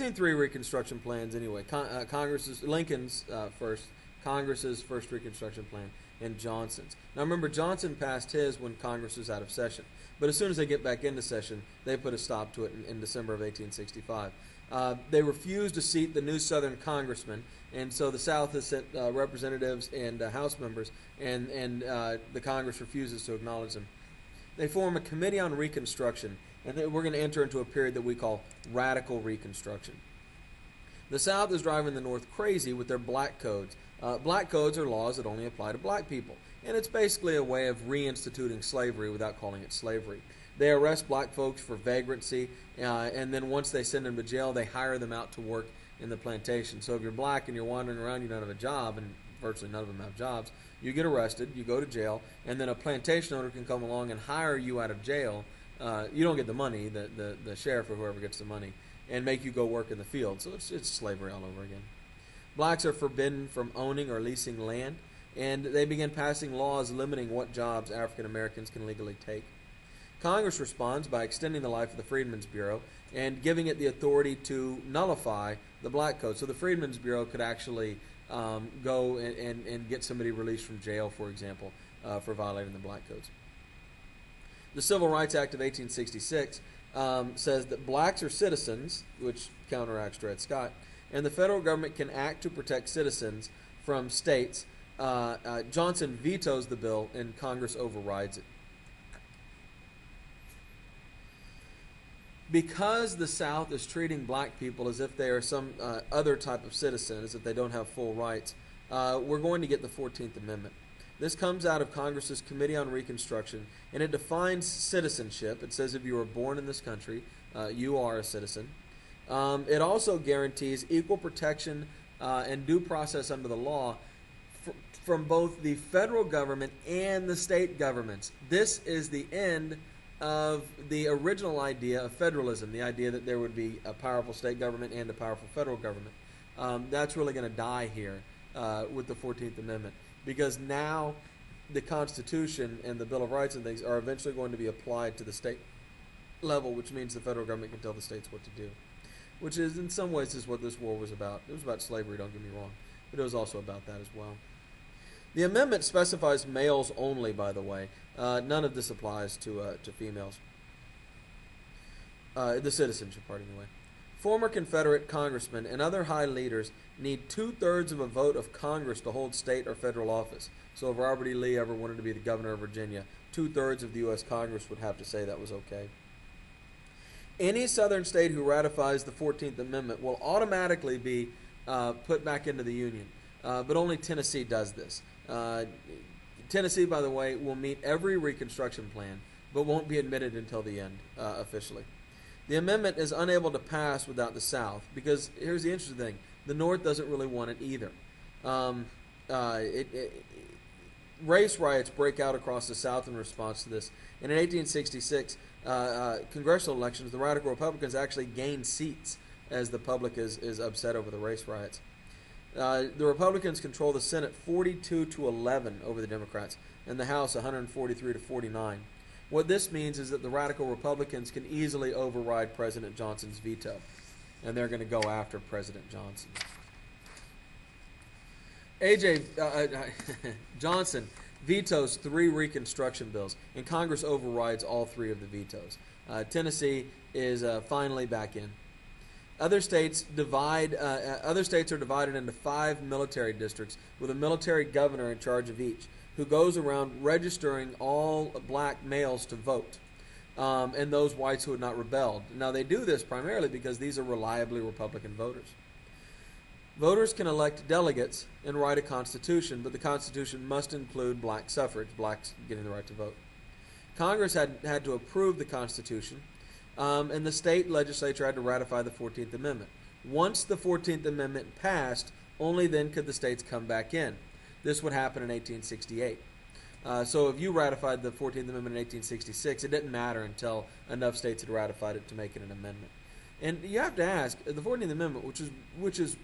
seen three Reconstruction plans anyway. Lincoln's first, Congress's first Reconstruction plan, and Johnson's. Now remember, Johnson passed his when Congress was out of session. But as soon as they get back into session, they put a stop to it in December of 1865. They refused to seat the new Southern congressmen, and so the South has sent representatives and House members, and the Congress refuses to acknowledge them. They form a committee on Reconstruction, and we're going to enter into a period that we call Radical Reconstruction. The South is driving the North crazy with their black codes. Black codes are laws that only apply to black people, and it's basically a way of reinstituting slavery without calling it slavery. They arrest black folks for vagrancy, and then once they send them to jail, they hire them out to work in the plantation. So if you're black and you're wandering around, you don't have a job, and virtually none of them have jobs, you get arrested, you go to jail, and then a plantation owner can come along and hire you out of jail. You don't get the money, the sheriff or whoever gets the money, and make you go work in the field. So it's slavery all over again. Blacks are forbidden from owning or leasing land, and they begin passing laws limiting what jobs African Americans can legally take. Congress responds by extending the life of the Freedmen's Bureau and giving it the authority to nullify the Black Code. So the Freedmen's Bureau could actually go and get somebody released from jail, for example, for violating the Black Codes. The Civil Rights Act of 1866 says that blacks are citizens, which counteracts Dred Scott, and the federal government can act to protect citizens from states. Johnson vetoes the bill, and Congress overrides it. Because the South is treating black people as if they are some other type of citizen, as if they don't have full rights, we're going to get the 14th Amendment. This comes out of Congress's Committee on Reconstruction, and it defines citizenship. It says if you were born in this country, you are a citizen. It also guarantees equal protection and due process under the law from both the federal government and the state governments. This is the end of the original idea of federalism, the idea that there would be a powerful state government and a powerful federal government. That's really going to die here with the 14th Amendment, because now the Constitution and the Bill of Rights and things are eventually going to be applied to the state level, which means the federal government can tell the states what to do, which is in some ways is what this war was about. It was about slavery, don't get me wrong, but it was also about that as well. The amendment specifies males only, by the way. None of this applies to females. The citizenship part, anyway. Former Confederate congressmen and other high leaders need 2/3 of a vote of Congress to hold state or federal office. So if Robert E. Lee ever wanted to be the governor of Virginia, 2/3 of the U.S. Congress would have to say that was okay. Any southern state who ratifies the 14th Amendment will automatically be put back into the Union, but only Tennessee does this. Tennessee, by the way, will meet every Reconstruction plan, but won't be admitted until the end, officially. The amendment is unable to pass without the South, because here's the interesting thing. The North doesn't really want it either. Race riots break out across the South in response to this. And in 1866, congressional elections, the Radical Republicans actually gained seats as the public is upset over the race riots. The Republicans control the Senate 42-11 over the Democrats, and the House 143-49. What this means is that the Radical Republicans can easily override President Johnson's veto, and they're going to go after President Johnson. Johnson vetoes 3 Reconstruction bills, and Congress overrides all 3 of the vetoes. Tennessee is finally back in. Other states are divided into 5 military districts with a military governor in charge of each, who goes around registering all black males to vote, and those whites who had not rebelled. Now they do this primarily because these are reliably Republican voters. Voters can elect delegates and write a constitution, but the constitution must include black suffrage, blacks getting the right to vote. Congress had to approve the Constitution, and the state legislature had to ratify the 14th Amendment. Once the 14th Amendment passed, only then could the states come back in. This would happen in 1868. So if you ratified the 14th Amendment in 1866, it didn't matter until enough states had ratified it to make it an amendment. And you have to ask, the 14th Amendment, which is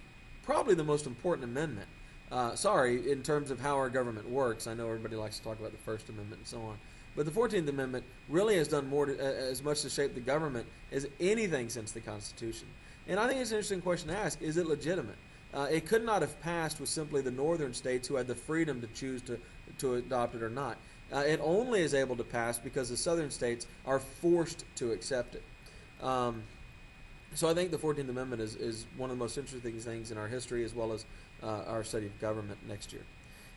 probably the most important amendment, in terms of how our government works. I know everybody likes to talk about the First Amendment and so on. But the 14th Amendment really has done more as much to shape the government as anything since the Constitution. And I think it's an interesting question to ask. Is it legitimate? It could not have passed with simply the northern states who had the freedom to choose to adopt it or not. It only is able to pass because the southern states are forced to accept it. So I think the 14th Amendment is one of the most interesting things in our history, as well as our study of government next year.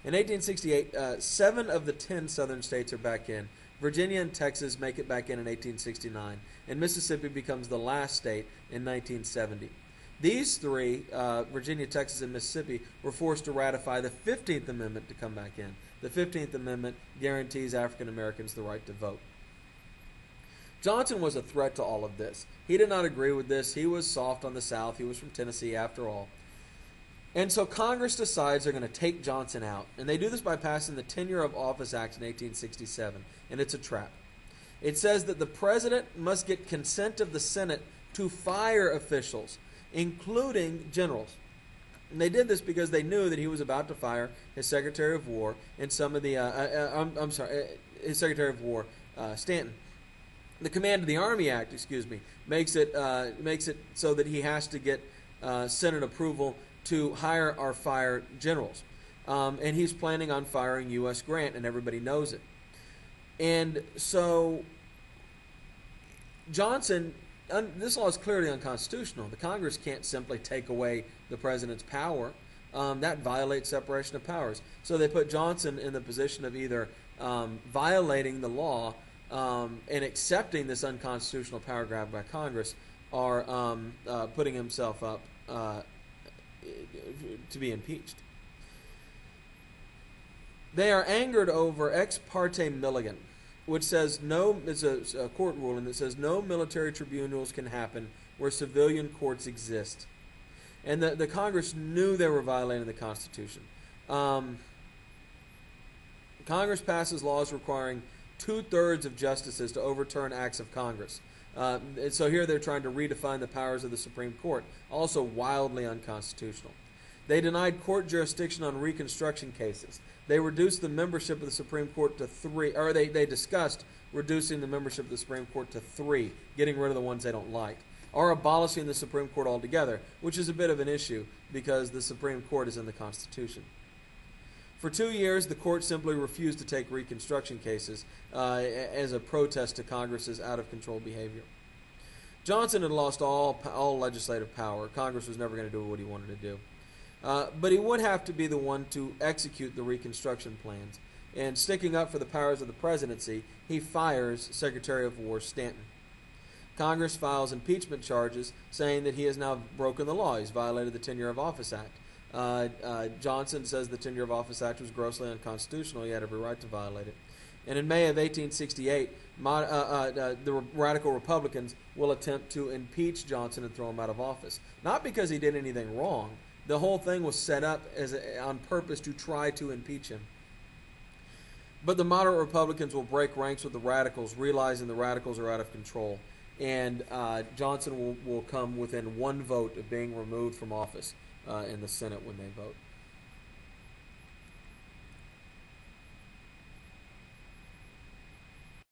In 1868, 7 of the 10 southern states are back in. Virginia and Texas make it back in 1869, and Mississippi becomes the last state in 1970. These three, Virginia, Texas, and Mississippi, were forced to ratify the 15th Amendment to come back in. The 15th Amendment guarantees African Americans the right to vote. Johnson was a threat to all of this. He did not agree with this. He was soft on the South. He was from Tennessee, after all. And so Congress decides they're going to take Johnson out. And they do this by passing the Tenure of Office Act in 1867. And it's a trap. It says that the president must get consent of the Senate to fire officials, including generals. And they did this because they knew that he was about to fire his Secretary of War and some of the his Secretary of War, Stanton. The Command of the Army Act, makes it so that he has to get Senate approval to hire or fire generals. And he's planning on firing U.S. Grant, and everybody knows it. And so Johnson, this law is clearly unconstitutional. The Congress can't simply take away the president's power. That violates separation of powers. So they put Johnson in the position of either violating the law and accepting this unconstitutional power grab by Congress, or putting himself up to be impeached. They are angered over Ex parte Milligan, which says it's a court ruling that says no military tribunals can happen where civilian courts exist. And the Congress knew they were violating the Constitution. Congress passes laws requiring 2/3 of justices to overturn acts of Congress. And so here they're trying to redefine the powers of the Supreme Court, also wildly unconstitutional. They denied court jurisdiction on Reconstruction cases. They reduced the membership of the Supreme Court to 3, or they discussed reducing the membership of the Supreme Court to 3, getting rid of the ones they don't like, or abolishing the Supreme Court altogether, which is a bit of an issue because the Supreme Court is in the Constitution. For 2 years, the court simply refused to take Reconstruction cases as a protest to Congress's out-of-control behavior. Johnson had lost all legislative power. Congress was never going to do what he wanted to do. But he would have to be the one to execute the Reconstruction plans. And sticking up for the powers of the presidency, he fires Secretary of War Stanton. Congress files impeachment charges saying that he has now broken the law. He's violated the Tenure of Office Act. Johnson says the Tenure of Office Act was grossly unconstitutional. He had every right to violate it. And in May of 1868, the Radical Republicans will attempt to impeach Johnson and throw him out of office. Not because he did anything wrong. The whole thing was set up on purpose to try to impeach him. But the moderate Republicans will break ranks with the radicals, realizing the radicals are out of control. And Johnson will come within 1 vote of being removed from office in the Senate when they vote.